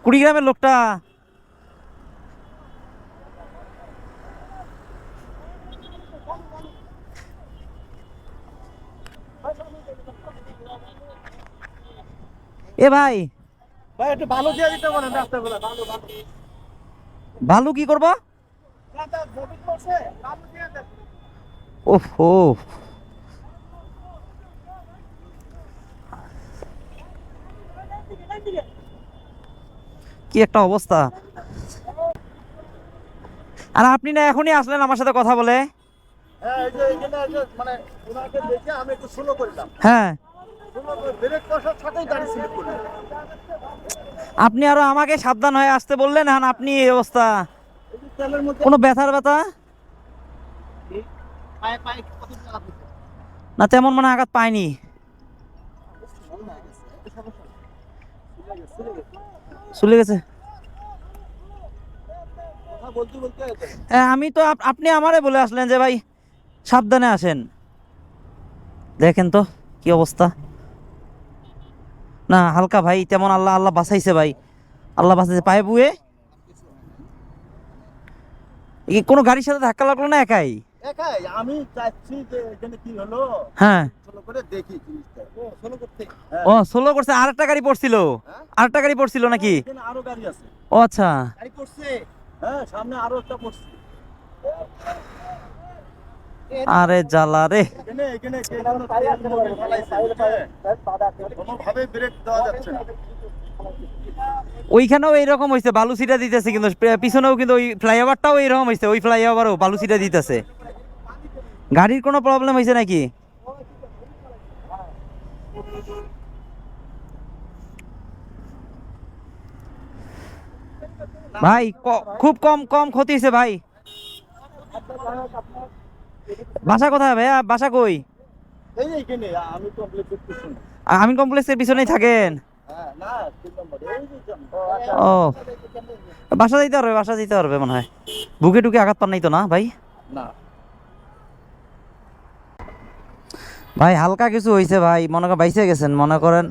কুড়িগ্রামের লোকটা। এ ভাই, ভাই একটু ভালো দিয়ে দিতে পারেন রাস্তাগুলো, ভালো ভালো। ভালো কি করবো? রাস্তা মোবিল করছে, ভালো দিয়ে দেন। ওহো, কি একটা অবস্থা। আর আপনি না এখনই আসলেন আমার সাথে কথা বলে? হ্যাঁ, এই যে এখানে এই যে মানে ওনাকে দেখে আমি একটু স্লো করলাম। হ্যাঁ, স্লো করে ব্রেক কষার সাথেই গাড়ি স্লিপ করলো। আপনি আরো আমাকে সাবধান হয়ে আসতে বললেন, এখন আপনি এই অবস্থা। এই যে তেলের মধ্যে কোনো ব্যথার ব্যথা? পায়ে পায়ে কত টাকা দিচ্ছে? না, তেমন মনে হয় আঘাত পায়নি। চলে গেছে। কথা বলতে বলতে হ্যাঁ, আমি তো আপনি আমারে বলে আসলেন যে ভাই সাবধানে আসেন। দেখেন তো কি অবস্থা। না হালকা ভাই, তেমন আল্লাহ আল্লাহ বাঁচাইছে ভাই, আল্লাহ বাঁচাইছে। পায়ে বুয়ে কি কোনো গাড়ির সাথে ধাক্কা লাগলো না একাই? একাই আমি যাচ্ছি যে এখানে কি হলো, হ্যাঁ। স্লো করে দেখি জিনিসটা। ও স্লো করতে। ও স্লো করছে, আরেকটা গাড়ি পড়ছিল? হ্যাঁ, আরেকটা গাড়ি পড়ছিল নাকি? এখানে আরো গাড়ি আছে। ও আচ্ছা। গাড়ি পড়ছে। হ্যাঁ, সামনে আরো একটা পড়ছে। আরে জ্বালা রে। এখানে এখানে কে যেন তেল মোবিল ফেলাইছে, বুঝছেন? কোনোভাবে ব্রেক দেওয়া যাচ্ছে না। ওইখানেও এইরকম হয়েছে, বালু ছিটা দিতেছে, কিন্তু পিছনেও কিন্তু ওই ফ্লাইওভারটাও এইরকম হয়েছে, ওই ফ্লাইওভারও বালু ছিটা দিতেছে। গাড়ির কোনো প্রবলেম হয়েছে নাকি? ভাই খুব কম কম ক্ষতি হয়েছে ভাই। বাসা কোথায় ভাইয়া, বাসা কই? এই যে এখানে আমি কমপ্লেক্সের পিছনে। আমিন কমপ্লেক্সের পিছনেই থাকেন? হ্যাঁ, না 3 নম্বরে এই যে ও, বাসা যেতে পারবে, বাসা যেতে পারবে মনে হয়। বুকে টুকে আঘাত পান নাই তো না ভাই? না। ভাই হালকা কিছু হয়েছে ভাই, মনে করেন বাইসে গেছেন। মনে করেন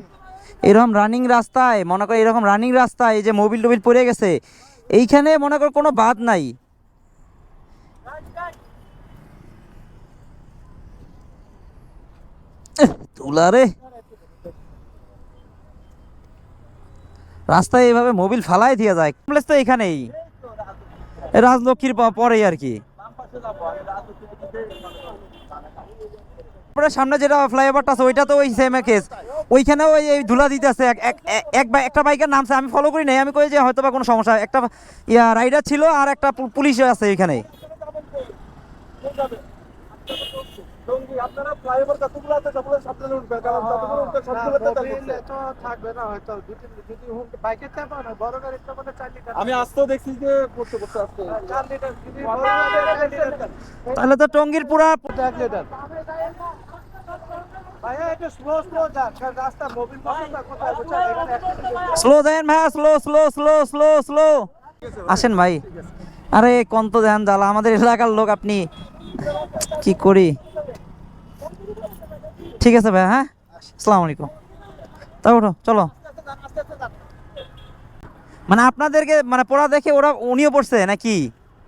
এরকম রানিং রাস্তায়, মনে করেন এরকম রানিং রাস্তায় এই যে মোবিল টোবিল পড়ে গেছে, এইখানে মনে কর কোনো বাদ নাই। তুলারে রাস্তায় এইভাবে মোবিল ফালাই দিয়ে যায়। কমপ্লেক্স তো এখানেই, রাজলক্ষ্মীর পরেই আর কি। বাম পাশে যাবো আমি রাজনীতি দিতে। তারপরে সামনে যেটা ফ্লাইওভারটা আছে ওইটা তো ওই সেম কেস, ওইখানেও ওই এই ধুলা দিতেছে। একটা বাইকের নামছে, আমি ফলো করি নাই, আমি কই যে হয়তো বা কোনো সমস্যা। একটা রাইডার ছিল আর একটা পুলিশ আছে এখানে। টঙ্গী আপনারা ফ্লাইওভার কতগুলো আছে সবগুলো সাবধানে উঠবেন, কারণ যতগুলো উঠবে সবগুলোতে তেল পড়ছে। তো থাকবে না হয়তো যদি বাইকের চাপ না বড় গাড়ির চাপ 4 লিটার। আমি আসতেও দেখছি যে পড়তে পড়তে আসতে 4 লিটার যদি বড় গাড়ি 1 লিটার। তাহলে তো টঙ্গীর পুরা 1 লিটার। ভাইয়া একটু স্লো স্লো যান, কারণ রাস্তা মোবিল মশলা কোথায় বুঝছেন এখানে স্লো দেন ভাইয়া, slow slow slow slow slow. আসেন ভাই। আরে কন্ত দেন জ্বালা, আমাদের এলাকার লোক আপনি, কি করি। ঠিক আছে ভাই, হ্যাঁ, আসসালামু আলাইকুম। তা ওঠো, চলো। মানে আপনাদেরকে মানে পড়া দেখে ওরা উনিও পড়ছে নাকি?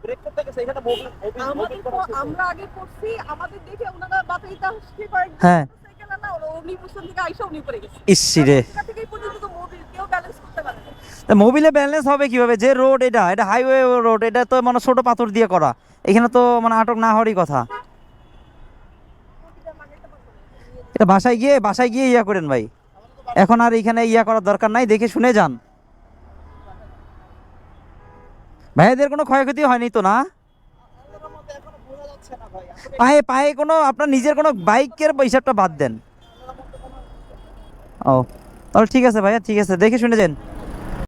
ব্রেক করতে গেছে এখানে মোবিল আমাদের আমরা আগে করছি, আমাদের দেখে ওনারা বাতাইতে আসছে কয়েকজন হ্যাঁ। সাইকেল না, ওরা উনি বুঝছেন থেকে আইসা উনি পড়ে গেছে। ইসি রে, ওখান থেকেই পর্যন্ত তো মোবিল কেউ ব্যালেন্স করতে পারে না। মোবিলে ব্যালেন্স হবে কিভাবে? যে রোড, এটা এটা হাইওয়ে রোড, এটা তো মানে ছোট পাথর দিয়ে করা, এখানে তো মানে আটক না হওয়ারই কথা। এটা বাসায় গিয়ে ইয়া করেন ভাই, এখন আর এখানে ইয়া করার দরকার নাই, দেখে শুনে যান। ভাইয়াদের কোনো ক্ষয়ক্ষতি হয়নি তো না? পায়ে পায়ে কোনো আপনার নিজের কোনো বাইকের হিসাবটা বাদ দেন। ও, তাহলে ঠিক আছে ভাইয়া, ঠিক আছে, দেখে শুনে যান।